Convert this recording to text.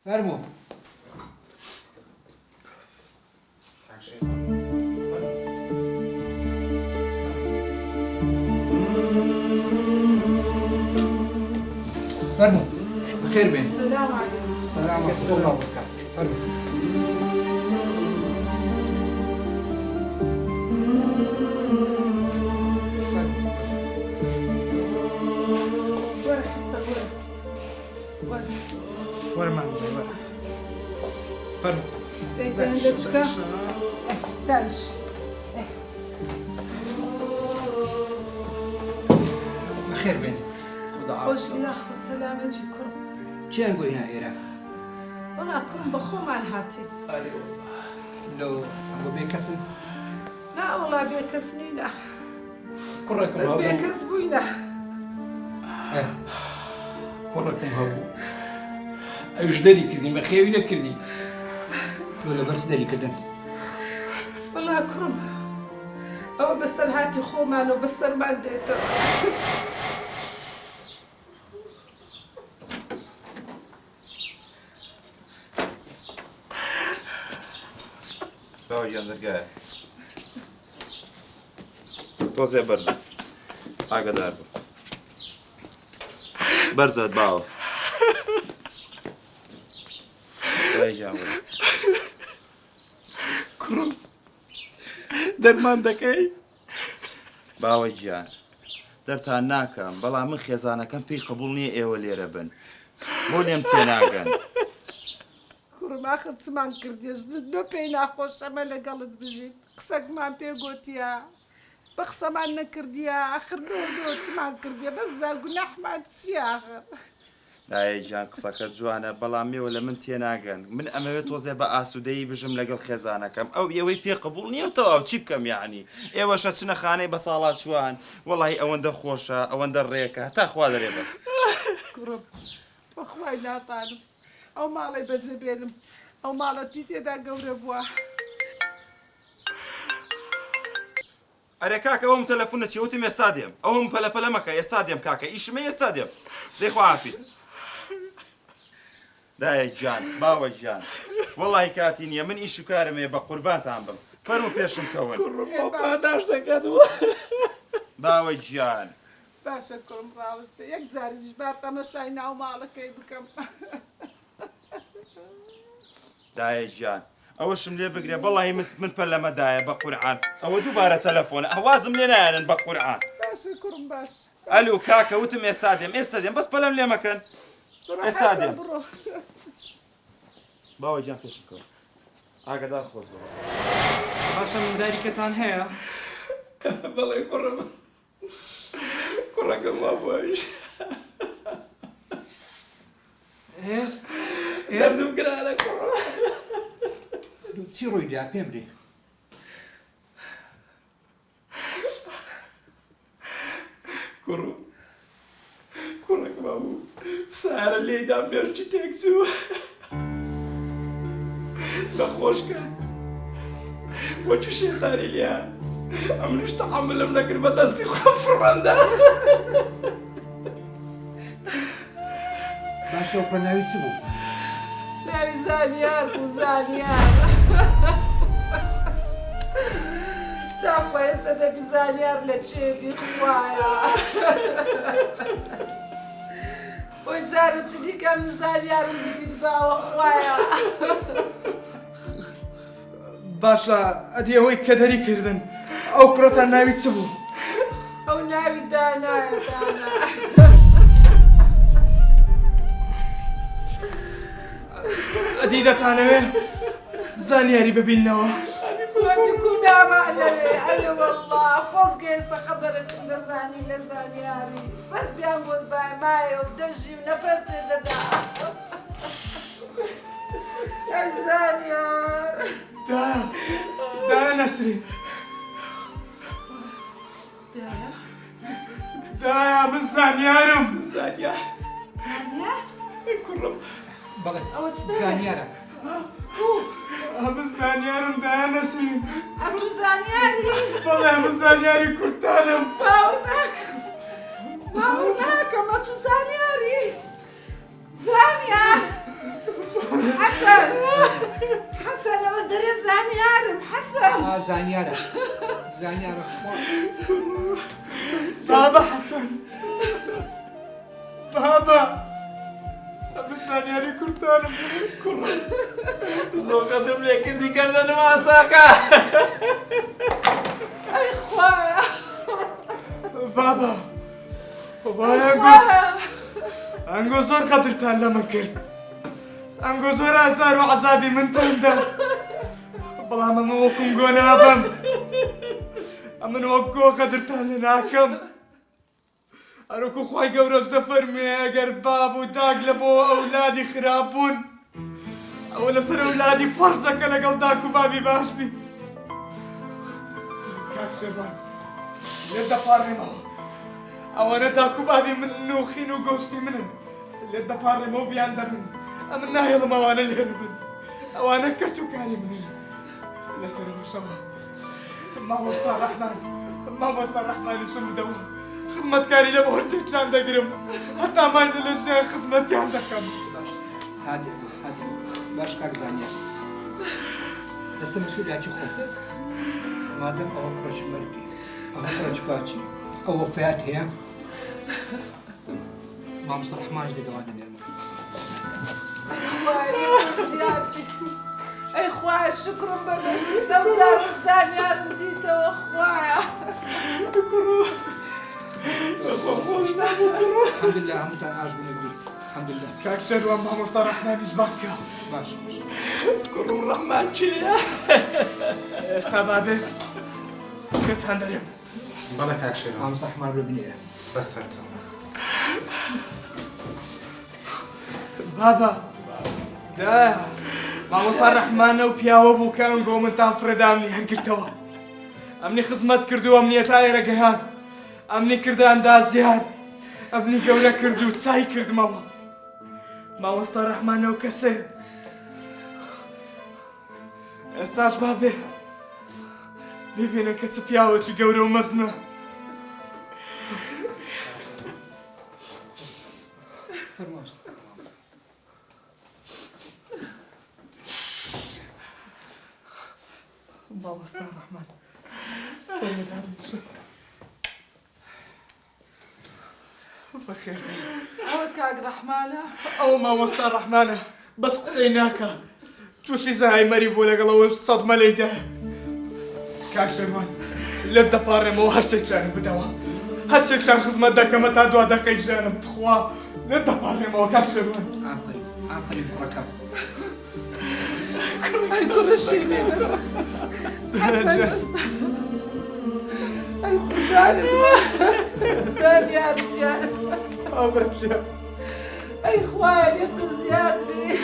فرمو. فرمو. بخير بين. السلام عليكم. السلام ورحمة الله وبركاته. فرمو. وين حسن وين؟ ورا ما عندي ورا. فرمو. انت عندك شكا؟ دانش. بخير بين. خدا خوش بياخذ السلامة جي كرم. چی نقول هنا إيران؟ والله كرم بخوم على الهاتي. أري والله. لو أبو بيكسن. لا والله بيكسني لا. كركم بس هبو. بيكسبوي لا. كركم هبو. أجدري كردي ما خيوي نكردي. ولا بس داري كردن. والله كرم. أو بس الهاتي خوم أنا وبس ما اديته. باوی جان دەرگایە تۆزێ بەرزە ئاگادار بە بەرزت باوە كرم. درمان دەکەی؟ باوەی گیان دەرتان ناکەم بەڵام من خێزانەکەم پێی قبول نییە ئێوە لێرە بن بۆ لێم تێناگەن كرم آخر سمان كرديش دو بينا خوش أما لقلت بجي قسق ما بيقوتيا بخصة ما نكرديا آخر دو سمان كرديا بس قلنا أحمد سياخر دایە گیان قسەکە جوانە بەڵام ئێوە لە من تێناگەن من ئەمەوێت تۆزێ بە ئاسوودەیی بژم لەگەڵ خێزانەکەم ئەو ئێوەی پێ قبول نییە و تەواو چی بکەم یعنی ئێوەشە چنە خانەی بە ساڵات چوان وەڵی ئەوەندە خۆشە ئەوەندە ڕێکە هەتا خوا دەرێ بەس كرم وأخوي لا طالب أو مالي بزبينم أو مالي تيتي دا قورة بوا ئەرێ کاکە ئەوم تەلەفۆنە چی وتم ئێستا دێم ئەوم پەلەپەلە مەکە ئێستا دێم کاکە ئیشمە ئێستا دێم دەی خواحافیز دایە گیان باوە گیان وەڵی کاتی نییە من ئیش و کارمێ بە قوربانتان بم فەرمو پێشم کەون پاداش دەکات باوە گیان باشا كرم راوستي يك زاري جبار تمشاي ناو مالك كي بكم دایە گیان ئەوەشم لێ بگرێ بەڵی من پەلەمەدایە بە قورعان ئەوە دووبارە تەلەفۆنە ئەوازم لێ نایەنن بە قورعان باشا كرم باش ئەلو کاکە وتم ئێستا دێم بەس پەلەم لێ مەکەن ئێستا دێم باوە گیان پێشم کەون ئاگادار خۆت بە باشە منداریکەتان هەیە؟ بەڵێ کوڕم کوڕەکەم وا بۆیش دەردم گرانە کوڕە چی ڕووی دا پێم بێ کوڕەکەم بوو سارە لێدام بێرچی تێک چوو نەخۆشکە وەچی شێتانی لێیان ئەمنیش تەحەملم نەکرد بە دەستی خۆم فڕەندا باشە ئەو پڕناوی چ بوو؟ ناوی زانیار بوو زانیار داخوا ئێستا دەبی زانیار لە چێبی خوایە وەی جارە چ دیکەم زانیارم بدین باوە خوایە باشە ئەدی ئەوەی کە دەری کردن ئەو کوڕەتان ناوی چ بوو؟ ئەو ناوی دانایە دانا ئەدی دەتانەوێ زانیاری ببیننەوە گوتی کونامانەوێ ئەلێ وەڵڵا خۆزگە ئێستا خەبەرەکەم دەزانی لە زانیاری بەس بیان بۆت بایمایە و دەژی و نەفەسێ دەدا ئەی زانیار دایە نەسرین دایە من زانیارم زانیار زانیار؟ کوڕم بەڵێ ئەوە چ زانیارە من زانیارم دایە نەسرین ئەم تو زانیاری؟ بەڵێ من زانیاری کوردستانم باوەڕ ناکەم باوەڕ ناکەم ئە تو زانیاری زانیار حسن حسن أقدر زانيارم حسن زانيارة بابا حسن بابا زانیاری کورتانم کوڕە زۆقەتم لێ کردی کردنم ئاساکە أي خوايا بابا وایە ئەنگۆ زۆر قەدرتان لە من کرد ئەنگۆ زۆر ئازار و عەزابی منتاندا بەڵام ئەمە وەکوم گۆ نابم ئەمن وەک گۆ قەدرتان لێ ناکەم هەروەکو خوای گەورە دەفەرمێ ئەگەر باب و داگ لە بۆ ئەولادی خراپ بوون ئەوە لەسەر ئەولادی فەرزەکە لەگەڵ داک و بابی باش بی کاک شێربان لێت دەپاڕێمەوە ئەوانە داک و بابی من نوخین و گۆشتی منن لێت دەپاڕێمەوە بیان دەبن ئەمن ناهێڵم ئەوانە لێرە بن ئەوانە کەس و کاری منن لەسەرەوە شەوە مامۆستا ڕەحمان مامۆستا ڕەحمانیشم بدەوە خزمەتکاری لە بۆ هەرچێکیان دەگرم هەتا ماینە لە ژیان خزمەتیان دەکەم هادي باش كاك زانيار لسه مسؤولياتي خو ما دام أو كرش مرتي أو كرش باتي أو وفيات هي ما مصرح ما أجدق غادي نرمي خوايا زيادتي أي خوايا شكرا بمشيتة وزار زانيار مديتة وخوايا الحمد لله هم تاع عاجبني بيك الحمد لله کاک شێروان مامۆستا ڕەحمانی ژمانکە باش کوڕ و ڕەحمان چییە؟ ئێستا بابێ پێتان دەرێم بەڵێ کاک شێروان ما مصرح ما ببنيها بەس هەرچەندە بابا دایە مامۆستا ڕەحمانە و پیاوە بوو کە ئەنگۆ منتان فرەدامنی هەرگرتەوە ئەمنی خزمەت کرد و ئەمنیەتا ئێرە گەیان ئەمنی کردە ئەندازیان ئەمنی گەورە کرد و چای کردمەوە مامۆستا ڕەحمانە و کەسێ ئێستاش بابێ ببینە کە چ پیاوەکی گەورە و مەزنە فرماش مامۆستا ڕەحمان بەخێر أو كاك رحمانة ئەو مامۆستا ڕەحمانە بەس قسەی ناکە تووشی زەهایمەری بوو لەگەڵەوە سەدمە لەیدا کاک شێروان لێت دەپاڕێمەوە هەرچێکیان بدەوە هەرچێکیان خزمەت دەکەمە تا دوا دەکەی ژیانم بخوا لێت دەپاڕێمەوە کاک شێروان عفري بركب أي كرشيني حسن أي خداني زانيار جان ئەو بەجیا أي خوالي زيادتي